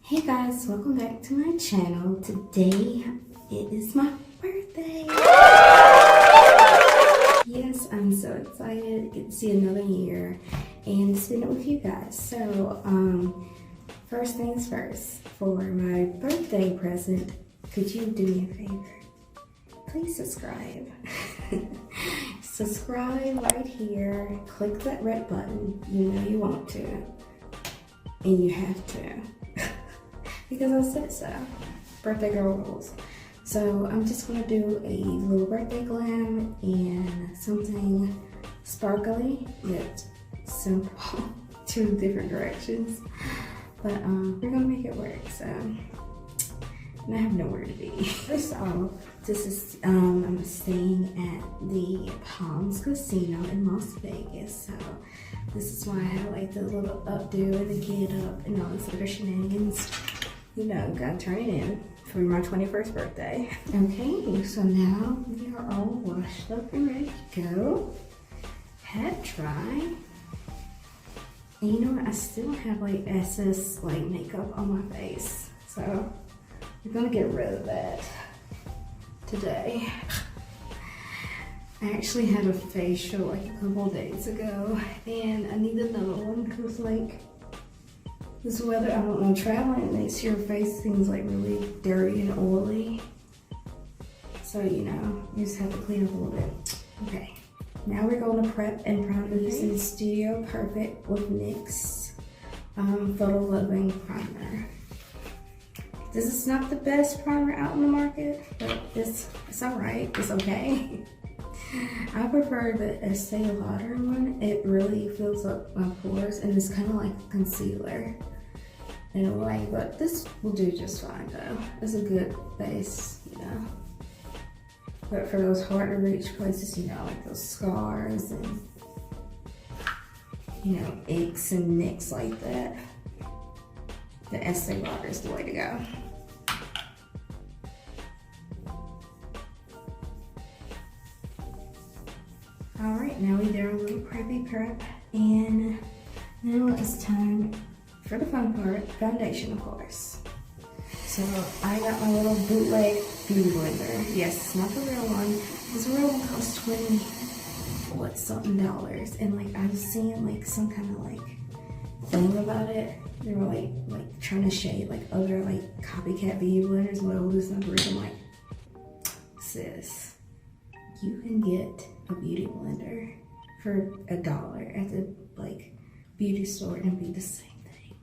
Hey guys, welcome back to my channel. Today it is my birthday. Yes, I'm so excited to get to see another year and spend it with you guys. So, first things first, for my birthday present, could you do me a favor? Please subscribe. Subscribe right here. Click that red button. You know you want to. And you have to. Because I said so. Birthday girl rules. So I'm just gonna do a little birthday glam and something sparkly yet simple. Two different directions. But we're gonna make it work. So and I have nowhere to be. First off, this is I'm staying at the Palms Casino in Las Vegas. So this is why I have like the little updo and the get up and all this other shenanigans. You know, gotta turn it in for my 21st birthday. Okay, so now we are all washed up and ready to go. Hat dry. And you know what? I still have like excess like makeup on my face. So we're gonna get rid of that today. I actually had a facial like a couple days ago and I need another one because like this weather, I don't know, traveling makes your face things like really dirty and oily. So, you know, you just have to clean up a little bit. Okay, now we're going to prep and primer using Studio Perfect with NYX Photo Loving Primer. This is not the best primer out in the market, but it's all right, it's okay. I prefer the Estee Lauder one. It really fills up my pores and it's kind of like a concealer in a way, but this will do just fine though. It's a good base, you know. But for those hard to reach places, you know, like those scars and, you know, aches and nicks like that, the Estee Lauder is the way to go. All right, now we did a little preppy prep, and now it's time for the fun part, foundation, of course. So I got my little bootleg beauty blender. Yes, it's not the real one. This real one costs something dollars, and like I was seeing like some kind of like thing about it. They were like trying to shade like other like copycat beauty blenders, but all this numbers. I'm like, sis, you can get a beauty blender for $1 at the like beauty store and be the same thing,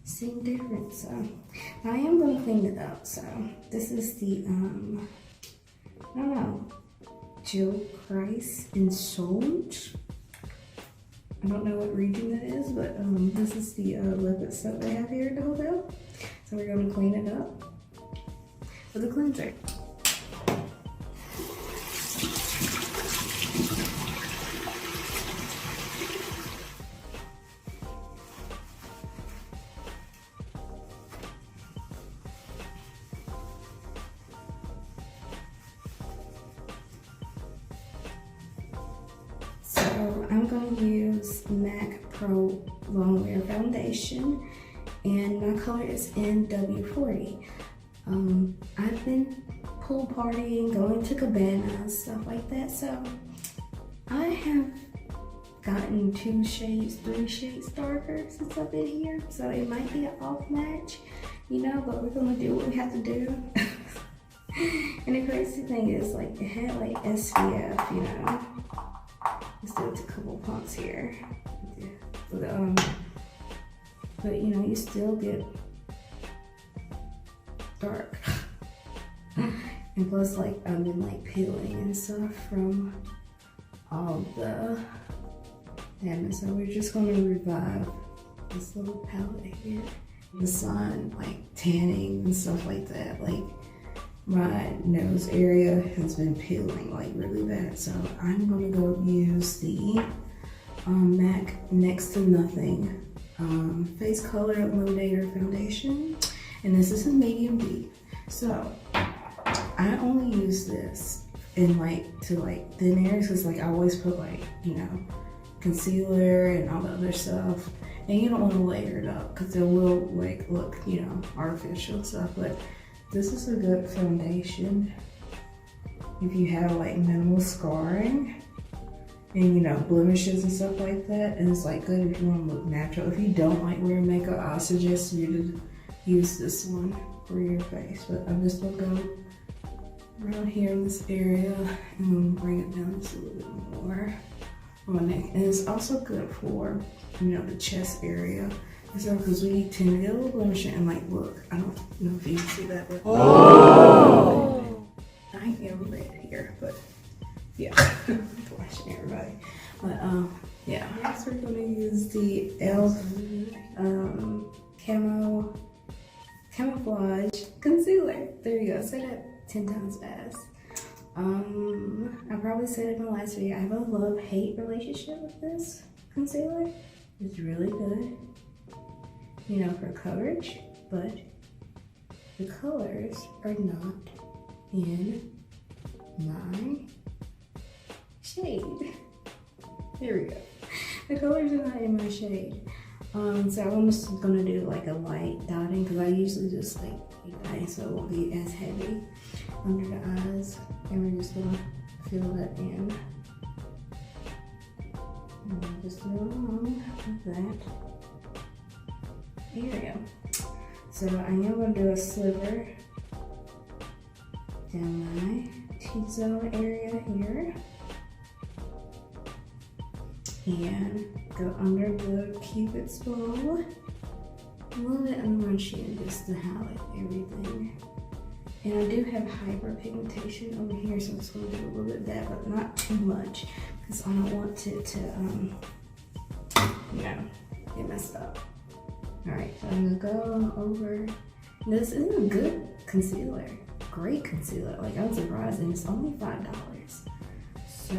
same difference. So I am going to clean it up. So this is the I don't know, Jill Price and Solge. I don't know what region it is, but this is the liquid soap they have here at the hotel. So we're going to clean it up with a cleanser. So I'm going to use MAC Pro Longwear Foundation, and my color is NW40. I've been pool partying, going to Cabana and stuff like that, so I have gotten 2 shades, 3 shades darker since I've been here, so it might be an off match, you know, but we're going to do what we have to do. And the crazy thing is, like, it had like SPF, you know. Let's do it to a couple pumps here. But you know, you still get dark. And plus, like, I've been like peeling and stuff from all the damage. So we're just gonna revive this little palette here. The sun, like tanning and stuff like that. Like, my nose area has been peeling like really bad, so I'm gonna go use the MAC Next to Nothing Face Color Illuminator Foundation, and this is a medium deep. So I only use this in like to like thin areas because like I always put like, you know, concealer and all the other stuff And you don't want to layer it up because it will like look, you know, artificial stuff. But this is a good foundation if you have like minimal scarring and, you know, blemishes and stuff like that. And it's like good if you want to look natural. If you don't like wearing makeup, I suggest you to use this one for your face. But I'm just gonna go around here in this area and bring it down just a little bit more on my neck. And it's also good for, you know, the chest area. And so, because we tend to get a little blemish and like, look, I don't know if you can see that, but I am red here, but yeah, flashing everybody. But yeah, next we're gonna use the e.l.f. Camouflage Concealer. There you go, say that 10 times fast. I probably said it in my last video, I have a love-hate relationship with this concealer. It's really good, you know, for coverage, but the colors are not in my shade. There we go. The colors are not in my shade. So I'm just gonna do like a light dotting because I usually just like dotting so it won't be as heavy under the eyes. And we're just gonna fill that in. And I'll just go along with that. There we go. So I am gonna do a sliver down my T-zone area here. And go under the Cupid's bow. A little bit under my chin just to highlight everything. And I do have hyperpigmentation over here, so I'm just gonna do a little bit of that, but not too much, because I don't want it to, you know, get messed up. All right, so I'm gonna go over. This is a good concealer, great concealer. Like, I'm surprised, and it's only $5. So,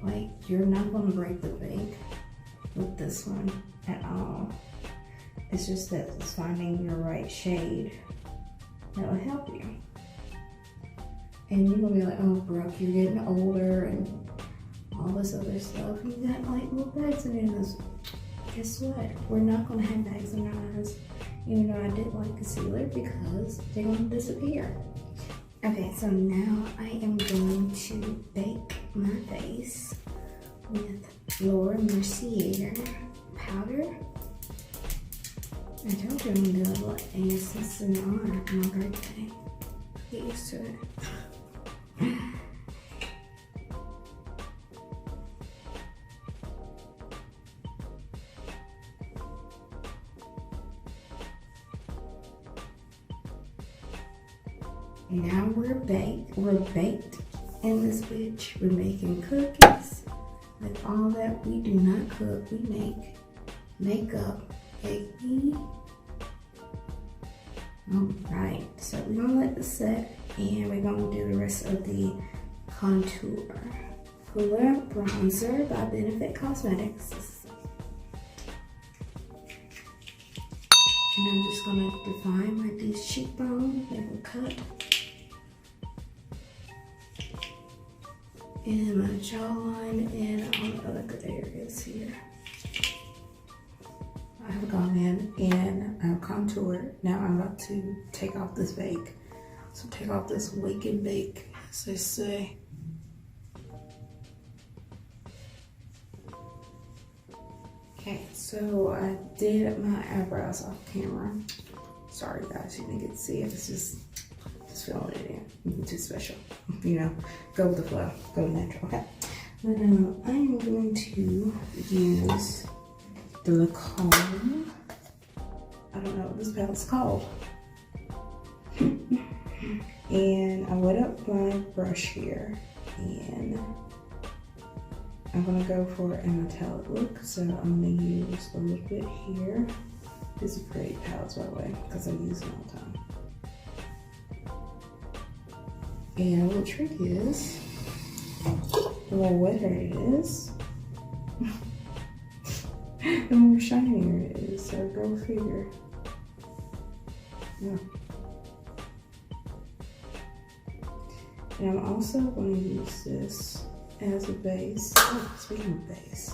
like, you're not gonna break the bank with this one at all. It's just that it's finding your right shade that will help you. And you're gonna be like, oh, Brooke, you're getting older and all this other stuff. You got like little bags in your eyes. Guess what? We're not gonna have bags in our eyes, even though I did like concealer, because they're gonna disappear. Okay, so now I am going to bake my face with Laura Mercier powder. I told you I'm gonna do a little ASMR on my birthday. Get used to it. Now we're baked. We're baked in this bitch. We're making cookies. Like all that, we do not cook. We make makeup, baby. All right, so we're gonna let this set, and we're gonna do the rest of the contour. Cooler Bronzer by Benefit Cosmetics. And I'm just gonna define like these cheekbones, make a cut. And my jawline and all the other good areas here. I have gone in and I've contoured. Now I'm about to take off this bake. So take off this wake and bake, as they say. Okay, so I did my eyebrows off camera. Sorry guys, you didn't get to see it. It's just filling it in. Nothing too special. You know, go with the flow, go natural, okay? But I'm going to use the comb. I don't know what this palette's called. And I wet up my brush here, and I'm gonna go for a metallic look. So I'm gonna use a little bit here. These are pretty palettes, by the way, because I use them all the time. And a little trick is, the more wetter it is, the more shinier it is. So go figure. Yeah. And I'm also going to use this as a base. Oh, speaking of base,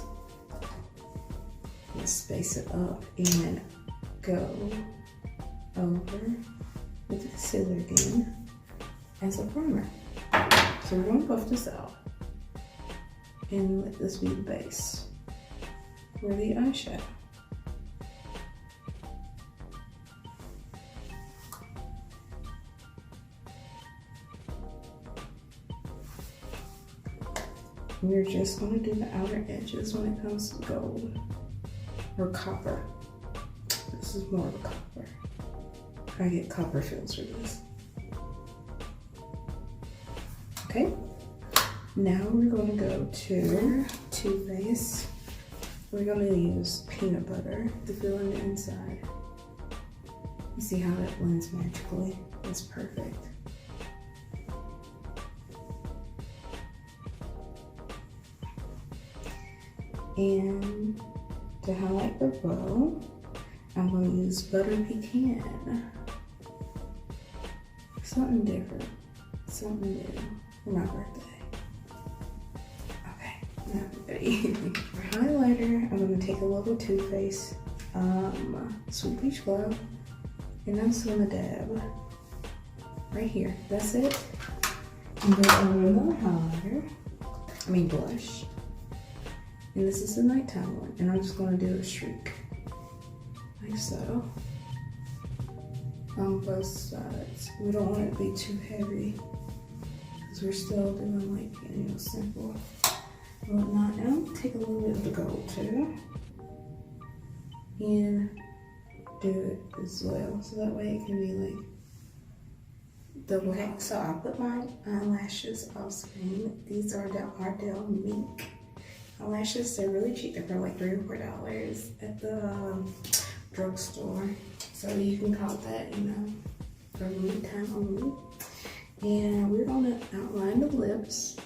let's space it up and go over with the concealer again as a primer. So we're going to buff this out and let this be the base for the eyeshadow. We're just going to do the outer edges when it comes to gold or copper. This is more of a copper. I get copper feels for this. Okay, now we're going to go to Too Faced. We're going to use peanut butter to fill in the inside. You see how that blends magically? It's perfect. And to highlight the bow, I'm going to use Butter Pecan. Something different, something new for my birthday. Okay, now I'm ready. For highlighter, I'm going to take a little Too Faced Sweet Peach Glow, and I'm just going to dab right here. That's it. And then another highlighter, blush. And this is the nighttime one, and I'm just going to do a streak, like so, on both sides. We don't want it to be too heavy, because we're still doing like, simple whatnot. And I'm going to take a little bit of the gold too, and do it as well, so that way it can be like double. Okay, so I'll put my eyelashes off screen. These are the Ardell Mink eyelashes. They're really cheap. They're for like $3 or $4 at the drugstore. So you can call that, for limited time only. And we're gonna outline the lips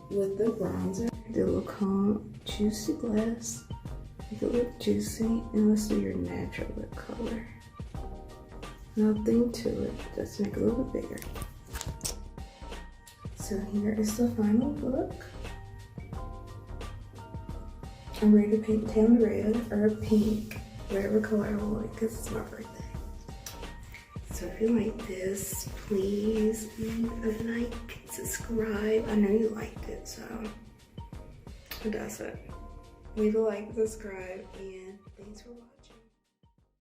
with the bronzer. The little comb, Juicy Glass. Make it look juicy, and let's do your natural lip color. Nothing to it, just make it a little bit bigger. So here is the final look. I'm ready to paint tan red or pink, whatever color I want, because it's my birthday. So if you like this, please leave a like, subscribe. I know you liked it, so who doesn't? Leave a like, subscribe, and thanks for watching.